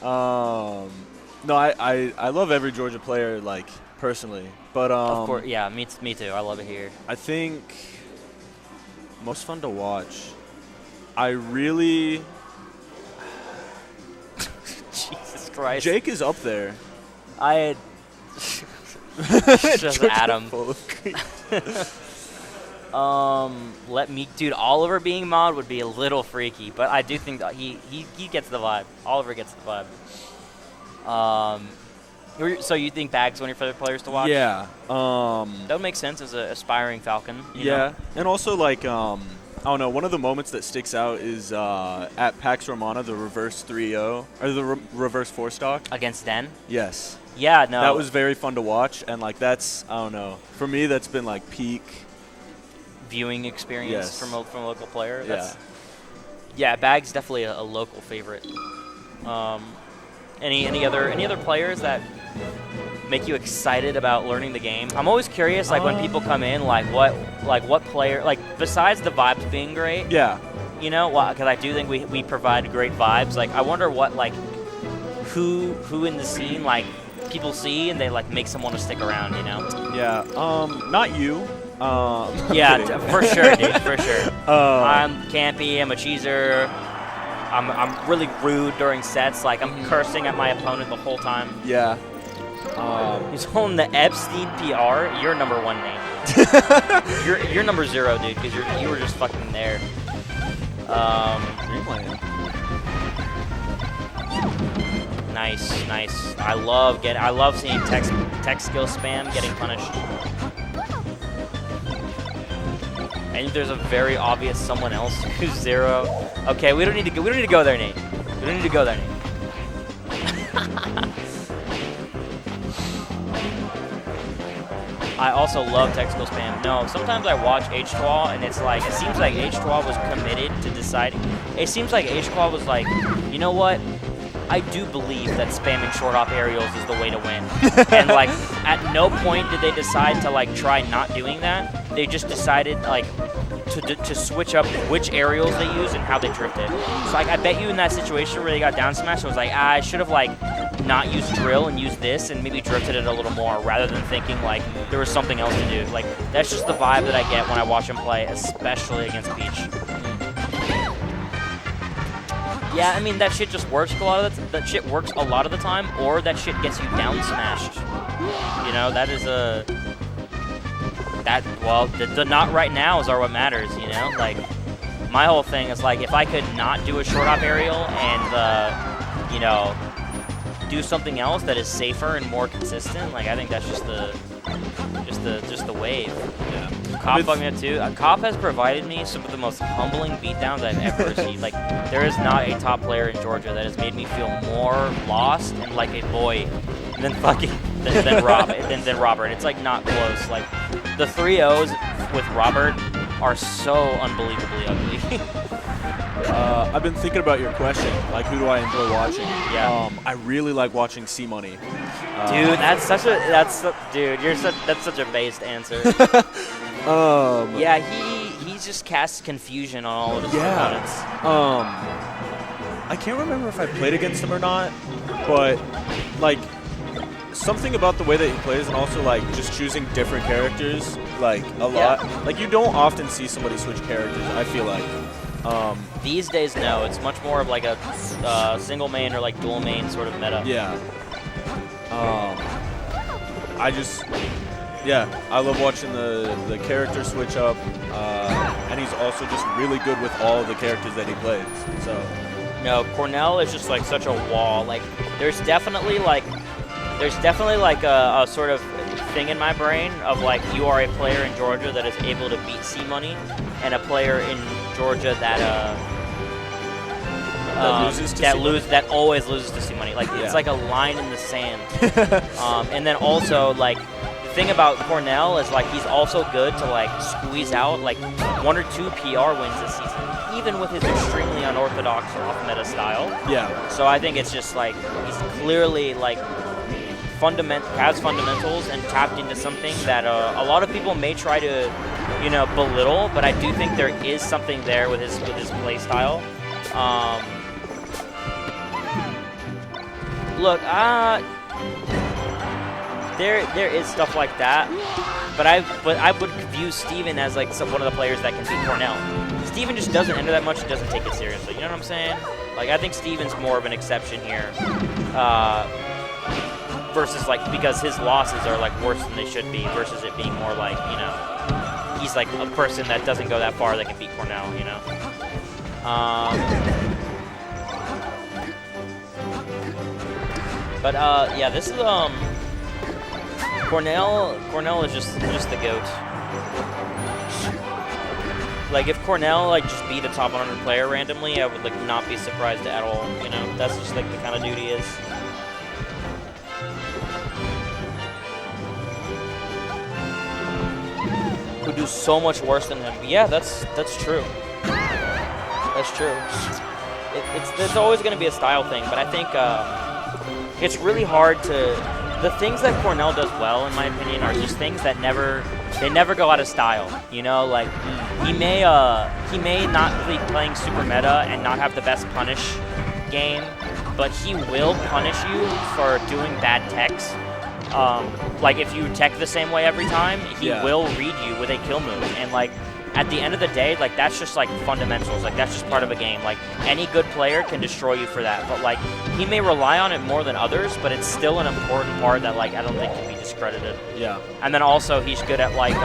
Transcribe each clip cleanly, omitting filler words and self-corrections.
No, I love every Georgia player, like, personally. But Of course, yeah, me too. I love it here. I think most fun to watch. I really Jesus Christ. Jake is up there. I had just Georgia Adam. full of creep. Dude, Oliver being mod would be a little freaky, but I do think that he gets the vibe. Oliver gets the vibe. So you think Bag's one of your favorite players to watch? Yeah. That would make sense as an aspiring Falcon. You Yeah, know? and also like I don't know. One of the moments that sticks out is at PAX Romana, the reverse 3-0 or the reverse 4-stock Against Den? Yes. Yeah, no. That was very fun to watch, and like that's I don't know. For me, that's been like peak viewing experience Yes. from a local player. Yeah. Yeah, Bag's definitely a local favorite. Any other players that make you excited about learning the game? I'm always curious, like when people come in, like what player, like besides the vibes being great, Yeah. you know, because I do think we provide great vibes. Like I wonder what like who in the scene like people see and they like make someone to stick around, you know? Yeah. Not you. Yeah, kidding. for sure, dude, for sure. Um, I'm campy. I'm a cheeser. I'm really rude during sets. Like I'm cursing at my opponent the whole time. Yeah. He's holding the Epstein PR. You're number one name. you're number 0, dude, because you were just fucking there. Dreamland. Nice. I love seeing tech skill spam getting punished. And there's a very obvious someone else who's 0. Okay, we don't need to go there, Nate. We don't need to go there, Nate. I also love tech skill spam. No, sometimes I watch htwa and it's like it seems like htwa was committed to deciding. It seems like htwa was like, you know what? I do believe that spamming short hop aerials is the way to win. And like at no point did they decide to like try not doing that. They just decided like to switch up which aerials they use and how they drifted. So like I bet you in that situation where they got down smash, it was like I should have like not used drill and used this and maybe drifted it a little more rather than thinking like there was something else to do. Like that's just the vibe that I get when I watch him play, especially against Peach. Yeah, I mean that shit just works a lot of that shit works a lot of the time, or that shit gets you down smashed. You know, that is the not right nows are what matters. You know, like my whole thing is like if I could not do a short hop aerial and you know do something else that is safer and more consistent, like I think that's just the wave. Yeah. CAUP fucked me up too. CAUP has provided me some of the most humbling beatdowns I've ever received. Like, there is not a top player in Georgia that has made me feel more lost and like a boy than Robert. It's like not close. Like, the 3-0s with Robert are so unbelievably ugly. I've been thinking about your question, like who do I enjoy watching? Yeah. I really like watching C-Money. Dude, that's such a based answer. Yeah, he just casts confusion on all of his opponents. I can't remember if I played against him or not, but like something about the way that he plays and also like just choosing different characters like a lot. Like you don't often see somebody switch characters, I feel like. These days, no. It's much more of like a single main or like dual main sort of meta. Yeah. I love watching the character switch up, and he's also just really good with all the characters that he plays. So. No, Cornell is just like such a wall. Like, there's definitely like a sort of thing in my brain of like you are a player in Georgia that is able to beat C-Money, and a player in Georgia that always loses to C-Money. Like it's like a line in the sand. And then also like the thing about Cornell is like he's also good to like squeeze out like 1 or 2 PR wins this season, even with his extremely unorthodox off-meta style. Yeah. So I think it's just like he's clearly like has fundamentals and tapped into something that a lot of people may try to, you know, belittle, but I do think there is something there with his play style. Look, there is stuff like that, but I would view Steven as like one of the players that can beat Cornell. Steven just doesn't enter that much and doesn't take it seriously. You know what I'm saying? Like, I think Steven's more of an exception here, versus like, because his losses are like worse than they should be, versus it being more like, you know, he's like a person that doesn't go that far that can beat Cornell. You know. But yeah, this is Cornell is just the GOAT. Like, if Cornell like just beat a top 100 player randomly, I would like not be surprised at all. You know, that's just like the kind of dude he is. Who do so much worse than him. Yeah, that's true. That's true. There's always going to be a style thing, but I think it's really hard to. The things that Cornell does well, in my opinion, are just things that never go out of style. You know, like he may not be playing super meta and not have the best punish game, but he will punish you for doing bad techs. Like if you tech the same way every time, he will read you with a kill move, and like. At the end of the day, like that's just like fundamentals. Like that's just part of a game. Like any good player can destroy you for that. But like he may rely on it more than others, but it's still an important part that like I don't think can be discredited. Yeah. And then also he's good at like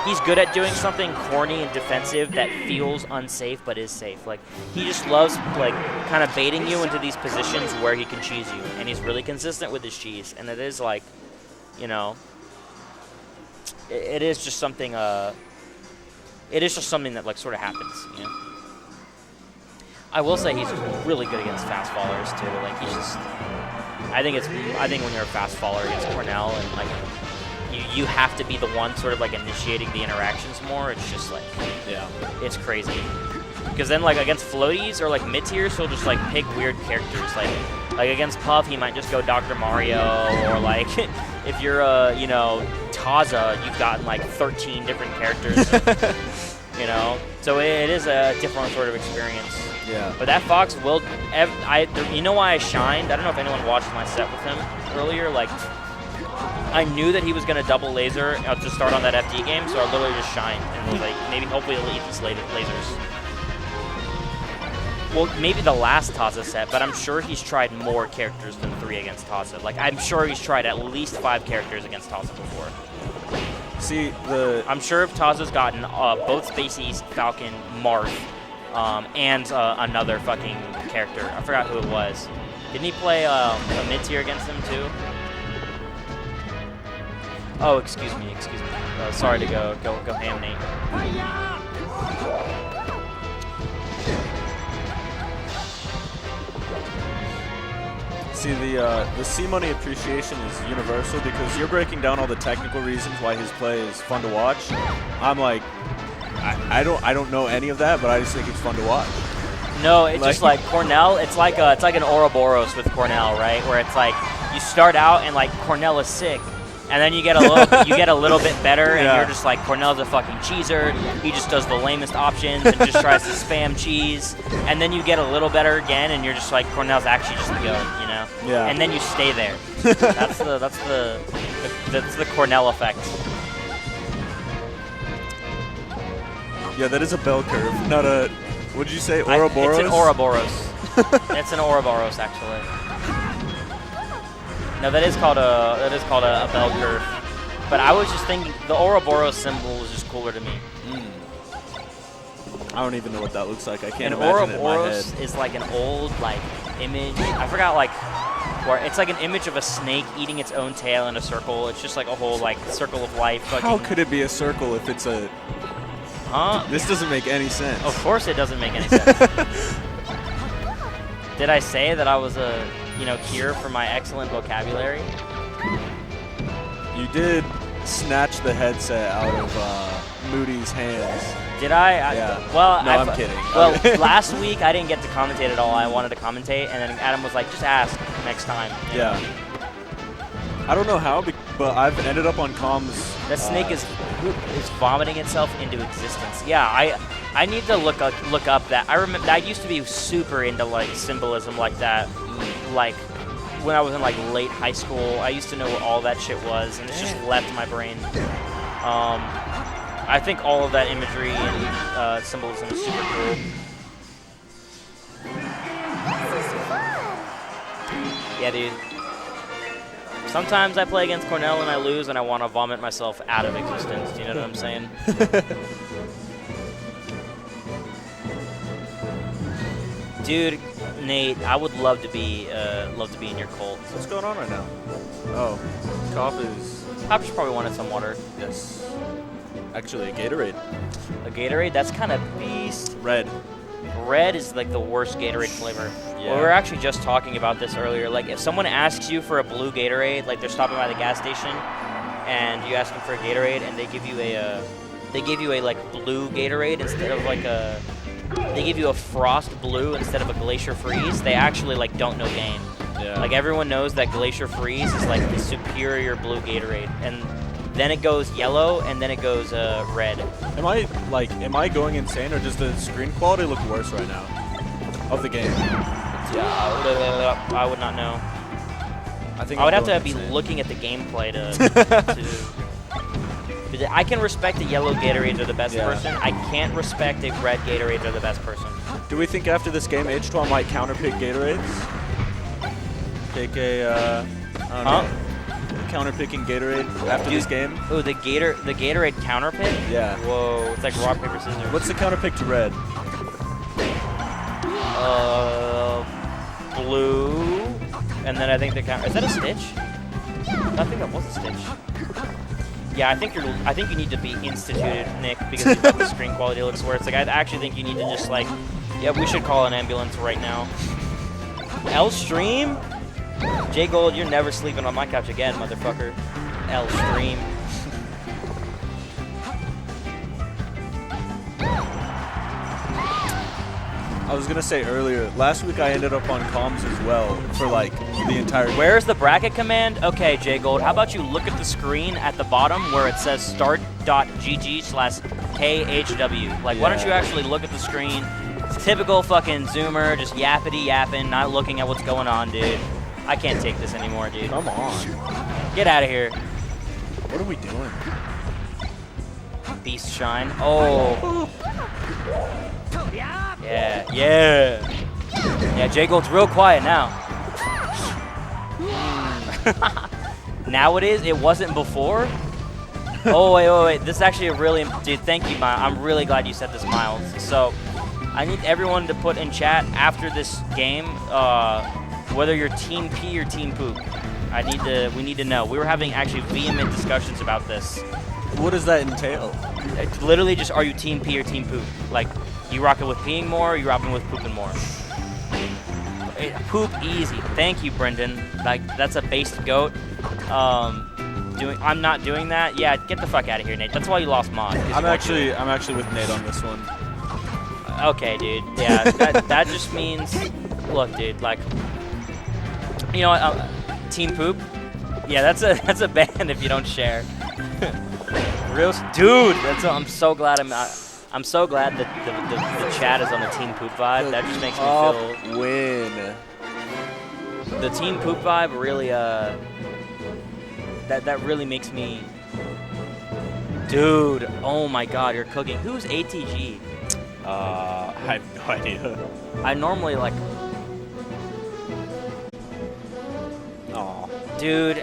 he's good at doing something corny and defensive that feels unsafe but is safe. Like he just loves like kind of baiting you into these positions where he can cheese you, and he's really consistent with his cheese. And it is like, you know, it is just something. It is just something that like sort of happens, you know. I will say he's really good against fast fallers too. Like he's just, I think when you're a fast faller against Cornell and like you have to be the one sort of like initiating the interactions more. It's just like, yeah, it's crazy. Because then like against floaties or like mid tiers, he'll just like pick weird characters. Like against Puff, he might just go Dr. Mario, or like if you're you know, Taza, you've gotten like 13 different characters. You know, so it is a different sort of experience. Yeah. But that Fox will. You know why I shined? I don't know if anyone watched my set with him earlier. Like, I knew that he was gonna double laser to start on that FD game, so I literally just shined and was like, maybe hopefully he'll eat these lasers. Well, maybe the last Taza set, but I'm sure he's tried more characters than 3 against Taza. Like, I'm sure he's tried at least 5 characters against Taza before. See, I'm sure if Taza's gotten both Spaceys, Falcon, Marth, and another fucking character. I forgot who it was. Didn't he play a mid-tier against him, too? Oh, excuse me. Sorry to go ham, Nate. See, the C-Money appreciation is universal because you're breaking down all the technical reasons why his play is fun to watch. I'm like, I don't know any of that, but I just think it's fun to watch. No, it's just like Cornell. It's like an Ouroboros with Cornell, right? Where it's like you start out and like Cornell is sick, and then you get a little bit better, and you're just like, Cornell's a fucking cheeser. He just does the lamest options and just tries to spam cheese, and then you get a little better again, and you're just like, Cornell's actually just the GOAT, you know? Yeah. And then you stay there. That's the Cornell effect. Yeah, that is a bell curve, not a. What'd you say? Ouroboros? It's an Ouroboros. It's an Ouroboros, actually. No, that is called a bell curve. But I was just thinking the Ouroboros symbol was just cooler to me. I don't even know what that looks like. I can't imagine it in my head. Ouroboros is like an old like image. I forgot like where it's like an image of a snake eating its own tail in a circle. It's just like a whole like circle of life. How could it be a circle if it's a? Huh? This doesn't make any sense. Of course it doesn't make any sense. Did I say that I was a, here for my excellent vocabulary? You did snatch the headset out of Moody's hands. Did I? Yeah. Well, no, I'm kidding. Well, last week I didn't get to commentate at all. I wanted to commentate, and then Adam was like, just ask next time. Yeah. I don't know how, but I've ended up on comms. That snake is vomiting itself into existence. Yeah, I need to look up that. I remember I used to be super into like symbolism like that, like when I was in like late high school. I used to know what all that shit was, and it's just left my brain. I think all of that imagery and symbolism is super cool. Yeah, dude. Sometimes I play against Cornell and I lose, and I want to vomit myself out of existence. Do you know what I'm saying? Dude, Nate, I would love to be in your cult. What's going on right now? Oh, CAUP is... CAUP just probably wanted some water. Yes. Actually, a Gatorade. A Gatorade? That's kind of beast. Red. Red is like the worst Gatorade flavor. Yeah. Well, we were actually just talking about this earlier. Like, if someone asks you for a blue Gatorade, like they're stopping by the gas station, and you ask them for a Gatorade, and they give you a like blue Gatorade instead of like a, they give you a Frost Blue instead of a Glacier Freeze. They actually like don't know game. Yeah. Like everyone knows that Glacier Freeze is like the superior blue Gatorade, and then it goes yellow, and then it goes red. Am I going insane, or does the screen quality look worse right now of the game? Yeah, I would not know. I think I would I'm have to going be insane. looking at the gameplay to. I can respect the yellow Gatorades are the best Yeah. person. I can't respect if red Gatorades are the best person. Do we think after this game, htwa might counterpick Gatorades? Take a, I don't know, counterpicking Gatorade after this game? Oh, the Gatorade counter pick? Yeah. Whoa, it's like rock, paper, scissors. What's the counterpick to red? Blue, and then I think the counter. Is that a Stitch? I think that was a Stitch. Yeah, I think you need to be instituted, Nick, because you thought the screen quality looks worse. Like, I actually think you need to just like, yeah, we should call an ambulance right now. L Stream? J Gold, you're never sleeping on my couch again, motherfucker. L Stream. I was gonna say earlier, last week I ended up on comms as well for like the entire. Where's the bracket command? Okay, J Gold, how about you look at the screen at the bottom where it says start.gg/KHW. Like, why don't you actually look at the screen? It's typical fucking Zoomer, just yappity yapping, not looking at what's going on, dude. I can't take this anymore, dude. Come on. Get out of here. What are we doing? Beast Shine. Oh. Yeah, yeah. Yeah, J Gold's real quiet now. Now it is? It wasn't before? Oh, wait. This is actually a really... Dude, thank you, Miles. I'm really glad you said this, Miles. So, I need everyone to put in chat after this game whether you're Team P or Team Poop. We need to know. We were having actually vehement discussions about this. What does that entail? It's literally just, are you Team P or Team Poop? Like, you rocking with peeing more, or you rocking with pooping more? Poop easy. Thank you, Brendan. Like, that's a based goat. I'm not doing that. Yeah, get the fuck out of here, Nate. That's why you lost mod. I'm actually with Nate on this one. Okay, dude. Yeah, that just means, look, dude. Like, you know what? Team Poop. Yeah, that's a ban if you don't share. Dude. I'm so glad I'm so glad that the chat is on the Team Poop vibe. That just makes me feel. Win. The Team Poop vibe really that really makes me. Dude, oh my God, you're cooking. Who's ATG? I have no idea. I normally like. Aw. Dude.